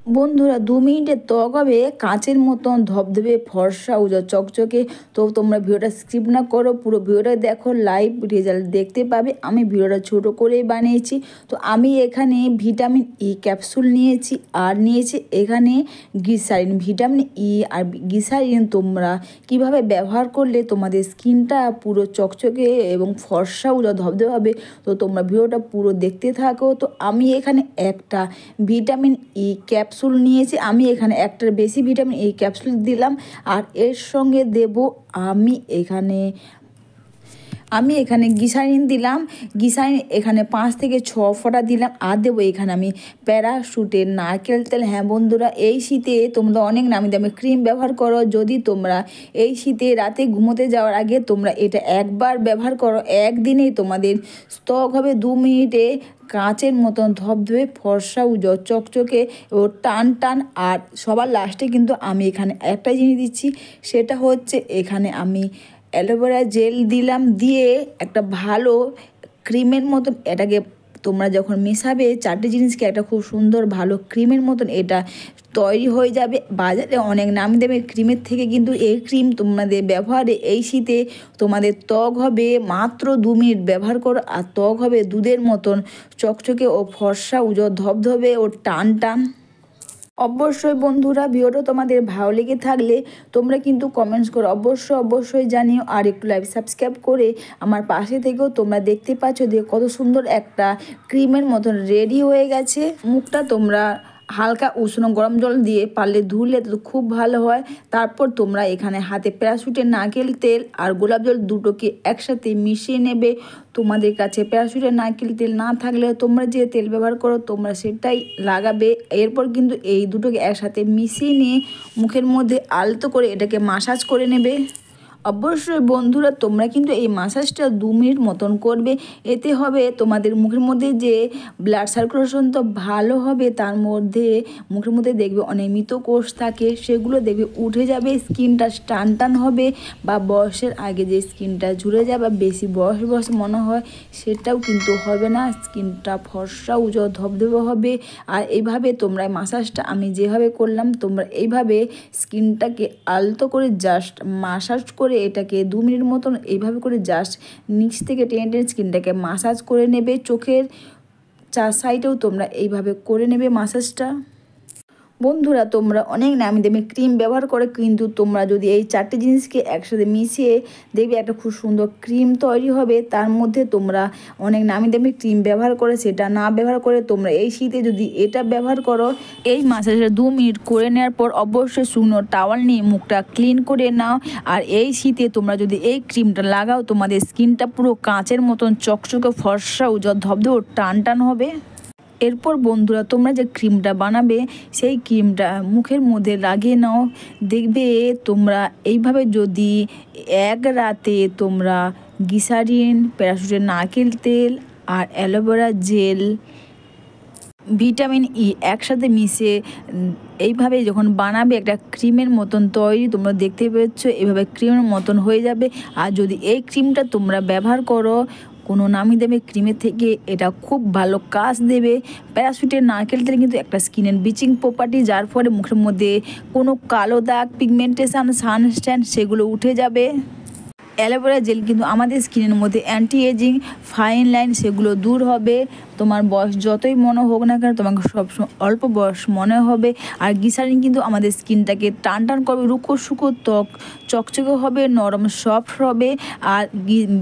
বন্ধুরা 2 মিনিটের ত্বক হবে কাঁচের মতন ধবধবে ফর্সা উজ্জ্বল চকচকে। তো তোমরা ভিডিওটা স্কিপ না করো, পুরো ভিডিওটা দেখো, লাইভ রেজাল্ট দেখতে পাবে। আমি ভিডিওটা ছোট করেই বানিয়েছি। তো আমি এখানে ভিটামিন ই ক্যাপসুল নিয়েছি আর নিয়েছি এখানে গ্লিসারিন। ভিটামিন ই আর গ্লিসারিন তোমরা কিভাবে ব্যবহার করলে তোমাদের স্কিনটা পুরো চকচকে এবং ফর্সা উজ্জ্বল ধবধবে হবে, তো তোমরা ভিডিওটা পুরো দেখতে থাকো। তো আমি এখানে একটা ভিটামিন ই ক্যাপসুল নিয়েছি। আমি এখানে একটার বেশি ভিটামিন ই ক্যাপসুল দিলাম। আর এর সঙ্গে দেব আমি এখানে গ্লিসারিন দিলাম। গ্লিসারিন এখানে 5 থেকে 6 ফোঁটা দিলাম। আর দেবো এখানে আমি প্যারাশুটের নারকেল তেল। হ্যাঁ বন্ধুরা, এই শীতে তোমরা অনেক নামি দামি ক্রিম ব্যবহার করো। যদি তোমরা এই শীতে রাতে ঘুমোতে যাওয়ার আগে তোমরা এটা একবার ব্যবহার করো, একদিনেই তোমাদের ত্বক হবে 2 মিনিটে কাঁচের মতন ধবধবে ফর্সা উজ্জ্বল চকচকে ও টান টান। আর সবার লাস্টে কিন্তু আমি এখানে একটা জিনিস দিচ্ছি, সেটা হচ্ছে এখানে আমি অ্যালোভেরা জেল দিলাম। দিয়ে একটা ভালো ক্রিমের মতন এটাকে তোমরা যখন মেশাবে 4টে জিনিসকে একটা খুব সুন্দর ভালো ক্রিমের মতন এটা তৈরি হয়ে যাবে। বাজারে অনেক নামি দামি ক্রিমের থেকে কিন্তু এই ক্রিম তোমাদের ব্যবহারে এই শীতে তোমাদের ত্বক হবে মাত্র 2 মিনিট ব্যবহার করো, আর ত্বক হবে দুধের মতন চকচকে ও ফর্সা উজ্জ্বল ধবধবে ও টান টান। অবশ্যই বন্ধুরা, ভিডিওটা তোমাদের ভালো লেগে থাকলে তোমরা কিন্তু কমেন্টস করো, অবশ্যই জানিও। আর একটু লাইভ সাবস্ক্রাইব করে আমার পাশে থেকেও। তোমরা দেখতে পাচ্ছ যে কত সুন্দর একটা ক্রিমের মতন রেডি হয়ে গেছে। মুখটা তোমরা হালকা উষ্ণ গরম জল দিয়ে পারলে ধুলে তো খুব ভালো হয়। তারপর তোমরা এখানে হাতে প্যারাশুটের নারকেল তেল আর গোলাপ জল দুটোকে একসাথে মিশিয়ে নেবে। তোমাদের কাছে প্যারাশুটের নারকেল তেল না থাকলে তোমরা যে তেল ব্যবহার করো তোমরা সেটাই লাগাবে। এরপর কিন্তু এই দুটোকে একসাথে মিশিয়ে নিয়ে মুখের মধ্যে আলতো করে এটাকে মাসাজ করে নেবে। অবশ্যই বন্ধুরা, তোমরা কিন্তু এই মাসাজটা 2 মিনিট মতন করবে। এতে হবে তোমাদের মুখের মধ্যে যে ব্লাড সার্কুলেশন তো ভালো হবে, তার মধ্যে মুখের মধ্যে দেখবে অনেক মৃত কোষ থাকে, সেগুলো দেখবে উঠে যাবে। স্কিনটা টান টান হবে, বা বয়সের আগে যে স্কিনটা ঝুলে যায় বা বেশি বয়স মনে হয় সেটাও কিন্তু হবে না। স্কিনটা ফর্সা উজ্জ্বল ধবধবে হবে। আর এইভাবে তোমরা মাসাজটা আমি যেভাবে করলাম তোমরা এইভাবে স্কিনটাকে আলতো করে জাস্ট মাসাজ করে এটাকে 2 মিনিট মতন এইভাবে করে জাস্ট নিচ থেকে টেনে স্কিনটাকে মাসাজ করে নেবে। চোখের 4 সাইডেও তোমরা এইভাবে করে নেবে মাসাজটা। বন্ধুরা, তোমরা অনেক নামি দামি ক্রিম ব্যবহার করে, কিন্তু তোমরা যদি এই 4টে জিনিসকে একসাথে মিশিয়ে দেখবে একটা খুব সুন্দর ক্রিম তৈরি হবে। তার মধ্যে তোমরা অনেক নামি দামি ক্রিম ব্যবহার করে সেটা না ব্যবহার করে তোমরা এই শীতে যদি এটা ব্যবহার করো, এই মাসাজটা 2 মিনিট করে নেওয়ার পর অবশ্যই শুকনো টাওয়াল নিয়ে মুখটা ক্লিন করে নাও। আর এই শীতে তোমরা যদি এই ক্রিমটা লাগাও তোমাদের স্কিনটা পুরো কাঁচের মতন চকচকে ফর্সা উজ্জ্বল ধবধবে টান টান হবে। এরপর বন্ধুরা, তোমরা যে ক্রিমটা বানাবে সেই ক্রিমটা মুখের মধ্যে লাগিয়ে নাও। দেখবে তোমরা এইভাবে যদি এক রাতে তোমরা গ্লিসারিন, প্যারাশুটের নারকেল তেল আর অ্যালোভেরা জেল, ভিটামিন ই একসাথে মিশে এইভাবে যখন বানাবে একটা ক্রিমের মতন তৈরি, তোমরা দেখতে পাচ্ছ এইভাবে ক্রিমের মতন হয়ে যাবে। আর যদি এই ক্রিমটা তোমরা ব্যবহার করো কোনো নামি দামি ক্রিমের থেকে, এটা খুব ভালো কাজ দেবে। প্যারাশুটের নারকেল তেল কিন্তু একটা স্কিনের ব্লিচিং প্রপার্টি, যার ফলে মুখের মধ্যে কোনো কালো দাগ, পিগমেন্টেশন, সানস্ট্যান সেগুলো উঠে যাবে। অ্যালোভেরা জেল কিন্তু আমাদের স্কিনের মধ্যে অ্যান্টি এজিং, ফাইন লাইন সেগুলো দূর হবে। তোমার বয়স যতই মনে হোক না কেন তোমাকে সবসময় অল্প বয়স মনে হবে। আর গ্লিসারিন কিন্তু আমাদের স্কিনটাকে টান টান করবে, রুখো শুকো ত্বক চকচকে হবে, নরম সফট হবে। আর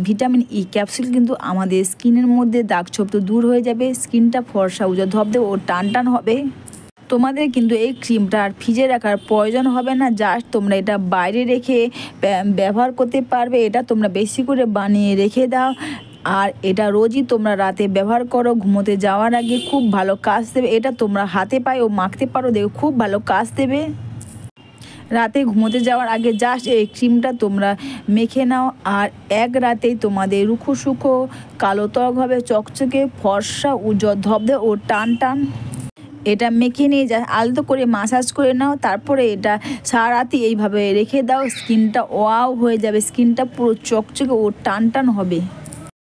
ভিটামিন ই ক্যাপসুল কিন্তু আমাদের স্কিনের মধ্যে দাগ ছোপ তো দূর হয়ে যাবে, স্কিনটা ফর্সা উজ্জ্বল ধবধবে ও টান টান হবে। তোমাদের কিন্তু এই ক্রিমটা আর ফ্রিজে রাখার প্রয়োজন হবে না, জাস্ট তোমরা এটা বাইরে রেখে ব্যবহার করতে পারবে। এটা তোমরা বেশি করে বানিয়ে রেখে দাও, আর এটা রোজই তোমরা রাতে ব্যবহার করো ঘুমোতে যাওয়ার আগে, খুব ভালো কাজ দেবে। এটা তোমরা হাতে পায়েও মাখতে পারো, দেখো খুব ভালো কাজ দেবে। রাতে ঘুমোতে যাওয়ার আগে জাস্ট এই ক্রিমটা তোমরা মেখে নাও, আর এক রাতেই তোমাদের রুখো শুকো কালো ত্বক হবে, চকচকে ফর্সা উজ্জ্বল ধবধবে ও টান টান। এটা মেখে নিয়ে যা আলতো করে মাসাজ করে নাও। তারপরে এটা সারা রাতি এইভাবে রেখে দাও, স্কিনটা ওয়াও হয়ে যাবে, স্কিনটা পুরো চকচকে ও টান টান হবে।